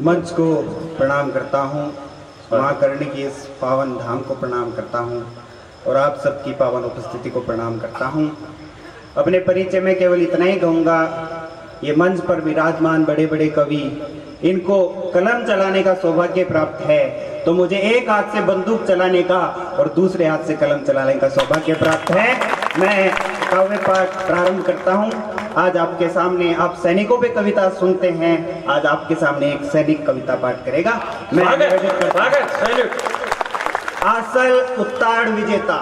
मंच को प्रणाम करता हूँ, माँ करणी की इस पावन धाम को प्रणाम करता हूँ और आप सबकी पावन उपस्थिति को प्रणाम करता हूँ। अपने परिचय में केवल इतना ही कहूँगा, ये मंच पर विराजमान बड़े बड़े कवि, इनको कलम चलाने का सौभाग्य प्राप्त है, तो मुझे एक हाथ से बंदूक चलाने का और दूसरे हाथ से कलम चलाने का सौभाग्य प्राप्त है। मैं काव्य पाठ प्रारंभ करता हूँ। आज आपके सामने आप सैनिकों पे कविता सुनते हैं, आज आपके सामने एक सैनिक कविता पाठ करेगा। मैं आसल उत्ताड़ विजेता,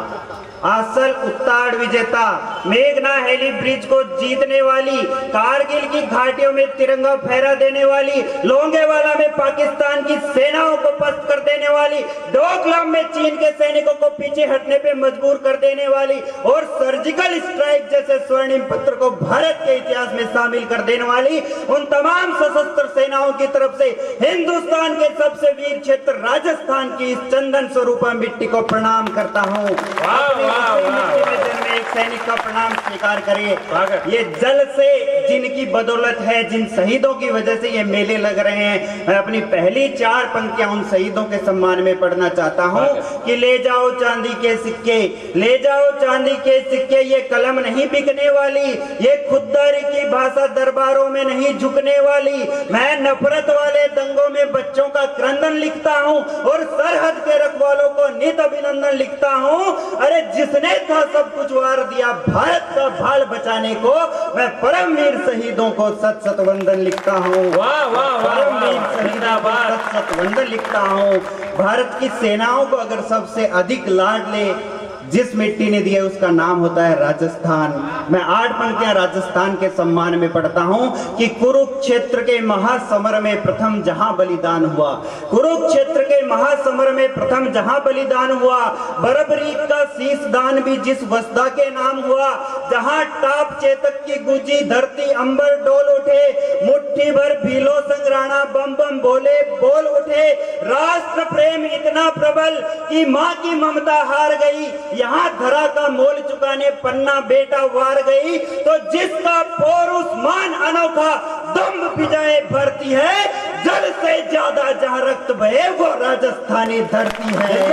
आसल उत्ताड़ विजेता, मेघना हेली ब्रिज को जीतने वाली, कारगिल की घाटियों में तिरंगा फहरा देने वाली, लोंगेवाला में पाकिस्तान की सेनाओं को पस्त कर देने वाली, डोकलाम में चीन के सैनिकों को पीछे हटने पे मजबूर कर देने वाली और सर्जिकल स्ट्राइक जैसे स्वर्णिम पत्र को भारत के इतिहास में शामिल कर देने वाली उन तमाम सशस्त्र सेनाओं की तरफ से हिंदुस्तान के सबसे वीर क्षेत्र राजस्थान की इस चंदन स्वरूपा मिट्टी को प्रणाम करता हूँ। एक सैनिक का प्रणाम स्वीकार करिए। ये जल से जिनकी बदौलत है, जिन शहीदों की वजह से ये मेले लग रहे हैं, मैं अपनी पहली 4 पंक्तियां उन शहीदों के सम्मान में पढ़ना चाहता हूँ कि ले जाओ चांदी के सिक्के, ले जाओ चांदी के सिक्के, ये कलम नहीं बिकने वाली, ये खुददारी की भाषा दरबारों में नहीं झुकने वाली, मैं नफरत वाले दंगों में बच्चों का क्रंदन लिखता हूँ और सरहद के रखवालों को नित अभिनंदन लिखता हूँ। अरे जिसने था सब कुछ वार दिया भारत का भाल बचाने को, मैं परमवीर शहीदों को सत सत वंदन लिखता हूँ। परमवीर शहीदों को सत सत वंदन लिखता हूँ। भारत की सेनाओं को अगर सबसे अधिक लाड ले जिस मिट्टी ने दिया उसका नाम होता है राजस्थान। मैं 8 पंक्तियां राजस्थान के सम्मान में पढ़ता हूं कि कुरुक्षेत्र के महासमर में प्रथम जहां बलिदान हुआ, कुरुक्षेत्र के महासमर में प्रथम जहां बलिदान हुआ, बरबरीक का शीश दान भी जिस वसदा के नाम हुआ, जहां टाप चेतक की गुजी धरती अंबर डोल उठे, मुट्ठी भर भीलो संग्राणा बम बम बोले बोल उठे, राष्ट्र प्रेम इतना प्रबल कि माँ की ममता हार गई, यहाँ धरा का मोल चुकाने पन्ना बेटा वार गई, तो जिसका पौरुष मान अनोखा दम पिजाए भरती है, जल से ज्यादा जहाँ रक्त बहे वो राजस्थानी धरती है।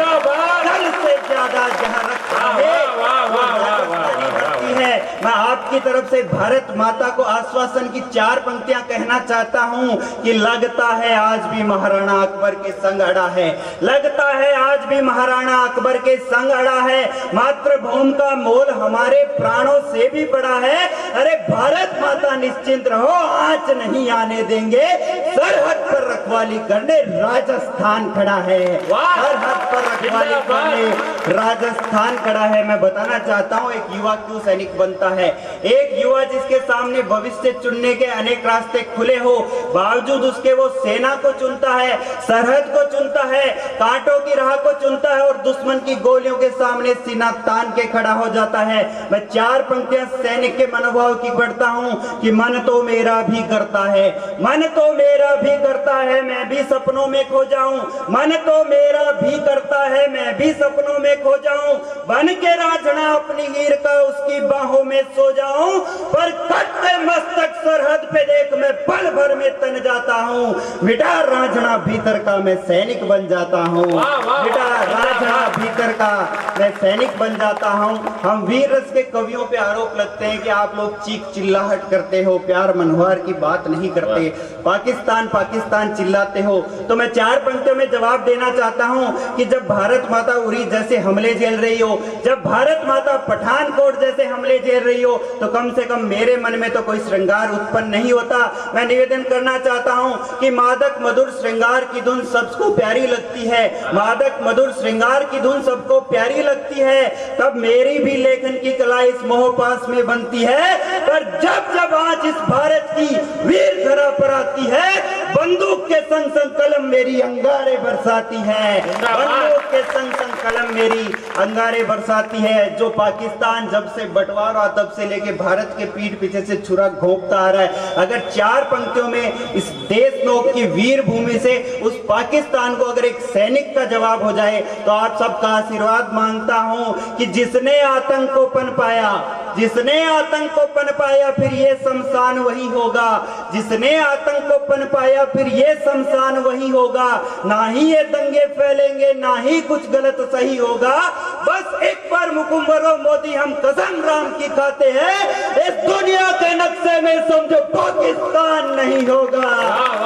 जल से ज्यादा जहाँ रक्त बहे वो राजस्थानी धरती है। मैं आपकी तरफ से भारत माता को आश्वासन की 4 पंक्तियां कहना चाहता हूँ कि लगता है आज भी महाराणा अकबर के संग अड़ा है, लगता है आज भी महाराणा अकबर के संग अड़ा है, मातृभूमि का मोल हमारे प्राणों से भी बड़ा है। अरे भारत माता निश्चिंत रहो, आंच नहीं आने देंगे, सरहद पर रखवाली करने राजस्थान खड़ा है, सरहद पर रखवाली करने राजस्थान खड़ा है। मैं बताना चाहता हूँ एक युवा क्यों सैनिक बनता है। एक युवा जिसके सामने भविष्य चुनने के अनेक रास्ते खुले हो, बावजूद उसके वो सेना को चुनता है, सरहद को चुनता है, कांटों की राह को चुनता है और दुश्मन की गोलियों के सामने सीना तान के खड़ा हो जाता है। मैं 4 पंक्तियां सैनिक के मनोभाव की पढ़ता हूँ कि मन तो मेरा भी करता है, मन तो मेरा भी करता है, मैं भी सपनों में खो जाऊं, मन तो मेरा भी करता है, मैं भी सपनों में खो जाऊं, बन के रांझना अपनी हीर का उसकी बाहों में सो जाऊं, पर कटते मस्तक सरहद पे देख मैं पल भर में तन जाता हूं, मिटा रांझना भीतर का मैं सैनिक बन जाता हूं, मिटा रांझना भीतर का मैं सैनिक बन जाता हूं। हम वीर रस के कवियों पे आरोप लगते हैं कि आप लोग चीख चिल्लाहट करते हो, प्यार मनोहर की बात नहीं करते, पाकिस्तान पाकिस्तान चिल्लाते हो। तो मैं 4 पंक्तियों में जवाब देना चाहता हूं कि जब भारत माता उरी जैसे हमले झेल रही हो, जब भारत माता पठानकोट जैसे हमले झेल रही हो, तो कम से कम मेरे मन में तो कोई श्रृंगार उत्पन्न नहीं होता। मैं निवेदन करना चाहता हूं कि मादक मधुर श्रृंगार की धुन सबको प्यारी लगती है, मादक मधुर श्रृंगार की धुन सबको प्यारी लगती है, तब मेरी भी लेखन की कला इस मोह पास में बनती है। पर जब जब आज इस भारत की वीर धरा पर आती है, बंदूक के संग संग कलम मेरी अंगारे बरसाती है, बंदूक के संग संग कलम मेरी अंगारे बरसाती है। जो पाकिस्तान जब से बंटवारा तब से लेके भारत के पीठ पीछे से छुरा घोंपता आ रहा है, अगर 4 पंक्तियों में इस देश लोक की वीर भूमि से उस पाकिस्तान को अगर एक सैनिक का जवाब हो जाए, तो आप सबका आशीर्वाद मांगता हूं कि जिसने आतंक को पनपाया, जिसने आतंक को पनपाया फिर ये शमशान वही होगा, जिसने आतंक को पनपाया फिर ये शमशान वही होगा। ना ही ये दंगे फैलेंगे, ना ही कुछ गलत सही होगा। बस एक बार मुकुम्बरो मोदी हम कसम राम की खाते हैं, इस दुनिया के नक्शे में समझो पाकिस्तान नहीं होगा,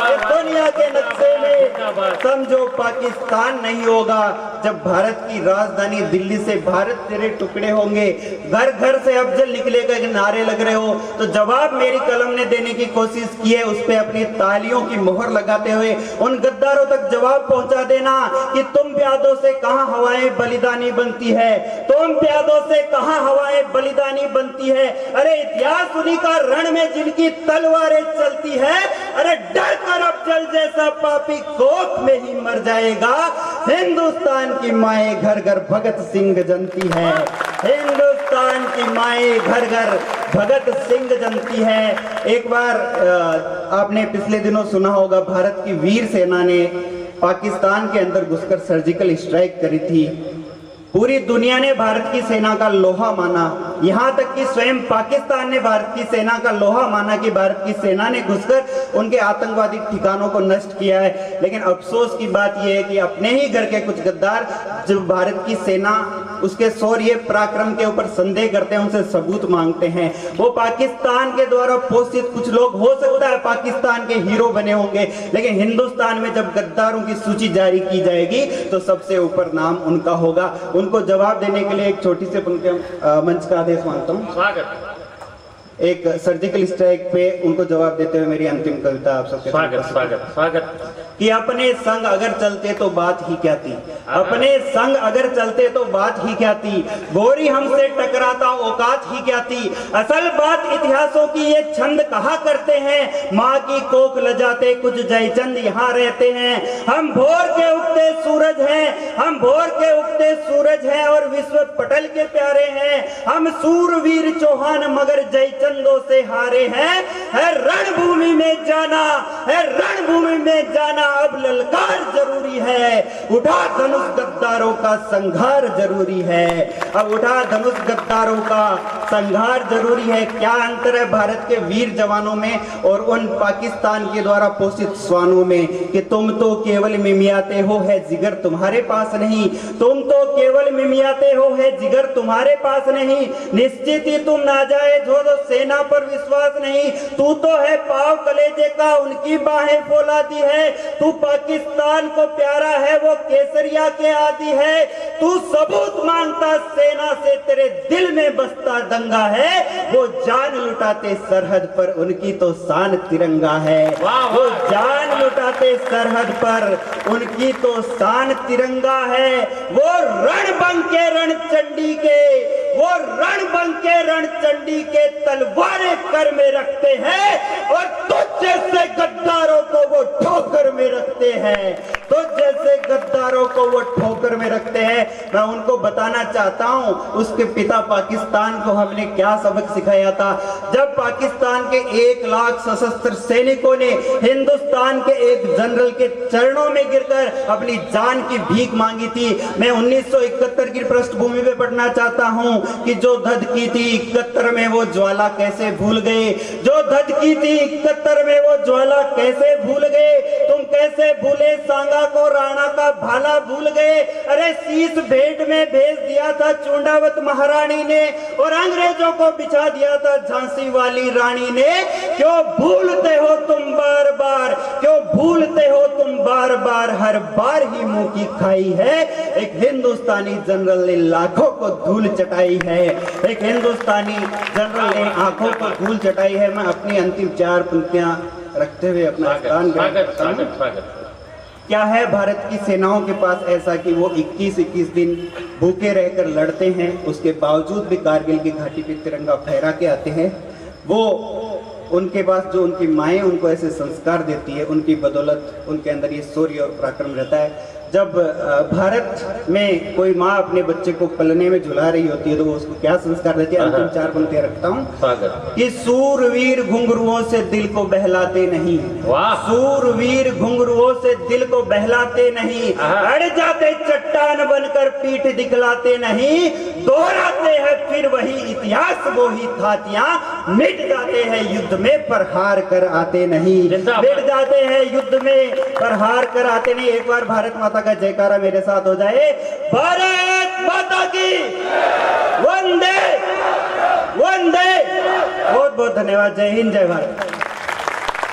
इस दुनिया के नक्शे में समझो पाकिस्तान नहीं होगा। जब भारत की राजधानी दिल्ली से भारत तेरे टुकड़े होंगे, घर घर से अफजल निकलेगा के नारे लग रहे हो, तो जवाब मेरी कलम ने देने की कोशिश की है। उस पे अपनी तालियों की मोहर लगाते हुए उन गद्दारों तक जवाब पहुंचा देना कि तुम प्यादों से कहां हवाएं बलिदानी बनती है, तुम प्यादों से कहां हवाएं बलिदानी बनती है। अरे इतिहास उन्हीं का रण में जिनकी तलवारें चलती है, अरे डर कर अफजल जैसा पापी कोख में ही मर जाएगा। हिंदुस्तान की माएं घर घर भगत सिंह जनती है, हिंदुस्तान की माएं घर घर भगत सिंह जनती है। एक बार आपने पिछले दिनों सुना होगा, भारत की वीर सेना ने पाकिस्तान के अंदर घुसकर सर्जिकल स्ट्राइक करी थी। पूरी दुनिया ने भारत की सेना का लोहा माना, यहाँ तक कि स्वयं पाकिस्तान ने भारत की सेना का लोहा माना कि भारत की सेना ने घुसकर उनके आतंकवादी ठिकानों को नष्ट किया है। लेकिन अफसोस की बात यह है कि अपने ही घर के कुछ गद्दार जब भारत की सेना उसके शौर्य पराक्रम के ऊपर संदेह करते हैं, उनसे सबूत मांगते हैं। वो पाकिस्तान के द्वारा पोषित कुछ लोग हो सकता है पाकिस्तान के हीरो बने होंगे, लेकिन हिंदुस्तान में जब गद्दारों की सूची जारी की जाएगी तो सबसे ऊपर नाम उनका होगा। उनको जवाब देने के लिए एक छोटी सी पंक्ति मंच का आदेश मांगता हूँ। स्वागत। एक सर्जिकल स्ट्राइक पे उनको जवाब देते हुए मेरी अंतिम कविता आप सबके स्वागत स्वागत स्वागत। कि अपने संग अगर चलते तो बात ही क्या थी, अपने संग अगर चलते तो बात ही क्या थी, गोरी हमसे टकराता औकात ही क्या थी। असल बात इतिहासों की ये छंद कहा करते हैं, माँ की कोख लजाते कुछ जयचंद यहाँ रहते हैं। हम भोर के उगते सूरज हैं, हम भोर के उगते सूरज हैं और विश्व पटल के प्यारे हैं। हम सूरवीर चौहान मगर जयचंदों से हारे हैं। है रणभूमि में जाना, है रणभूमि में जाना अब ललकार जरूरी है। उठा धनुष गद्दारों का संघार जरूरी है, अब उठा धनुष गद्दारों का संघार जरूरी है। क्या अंतर है भारत के वीर जवानों में और उन पाकिस्तान के द्वारा पोषित श्वानों में कि तुम तो केवल मिमियाते हो, है जिगर तुम्हारे पास नहीं। तुम तो केवल मिमियाते हो, है जिगर तुम्हारे पास नहीं। निश्चित ही तुम नाजायज हो तो सेना पर विश्वास नहीं। तू तो है पाव कलेजे का, उनकी बाहें फौलादी है। तू पाकिस्तान को प्यारा है, वो केसरिया के आदि है। तू सबूत मांगता सेना से, तेरे दिल में बसता दंगा है। वो जान लुटाते सरहद पर, उनकी तो शान तिरंगा है। वो जान लुटाते सरहद पर, उनकी तो शान तिरंगा है। वो रणबंके रणचंडी के, वो रणबंके रणचंडी के तलवारें कर में रखते हैं और तुझ जैसे गद्दारों को वो ठोकर में रखते हैं, तो जैसे गद्दारों को वो ठोकर में रखते हैं। मैं उनको बताना चाहता हूं उसके पिता पाकिस्तान को हमने क्या सबक सिखाया था। जब पाकिस्तान के 1 लाख सशस्त्र सैनिकों ने हिंदुस्तान के एक जनरल के चरणों में गिरकर अपनी जान की भीख मांगी थी, मैं 1971 की पृष्ठभूमि पे पढ़ना चाहता हूं कि जो धधकी थी 71 में वो ज्वाला कैसे भूल गए, जो धधकी थी 71 में वो ज्वाला कैसे भूल गए। तुम कैसे भूले सांगा को, राणा का भाला भूल गए। अरे शीश भेंट में भेज दिया था चुंडावत महारानी ने और अंग्रेजों को बिछा दिया था झांसी वाली रानी ने। क्यों भूलते हो तुम बार बार, क्यों भूलते हो तुम बार बार, हर बार ही मुंह की खाई है। एक हिंदुस्तानी जनरल ने लाखों को धूल चटाई है, एक हिंदुस्तानी जनरल ने आंखों को धूल चटाई है। मैं अपनी अंतिम 4 पंक्तियां रखते हुए अपना स्थान क्या है भारत की सेनाओं के पास ऐसा कि वो 21-21 दिन भूखे रहकर लड़ते हैं, उसके बावजूद भी कारगिल की घाटी पे तिरंगा फहरा के आते हैं। वो उनके पास जो उनकी माएँ उनको ऐसे संस्कार देती है, उनकी बदौलत उनके अंदर ये शौर्य और पराक्रम रहता है। जब भारत में कोई माँ अपने बच्चे को पलने में झुला रही होती है तो वो उसको क्या संस्कार देती है? अंतिम 4 पंक्तियां रखता हूँ कि सूरवीर घुंघरुओं से दिल को बहलाते नहीं, सूरवीर घुंघरुओं से दिल को बहलाते नहीं, अड़ जाते चट्टान बनकर पीठ दिखलाते नहीं, दोहराते हैं फिर वही इतिहास वो ही थातियां, मिट जाते हैं युद्ध में पर हार कर आते नहीं, मिट जाते हैं युद्ध में पर हार कर आते नहीं। एक बार भारत माता का जयकारा मेरे साथ हो जाए, भारत माता की वंदे वंदे। बहुत बहुत धन्यवाद। जय हिंद, जय भारत।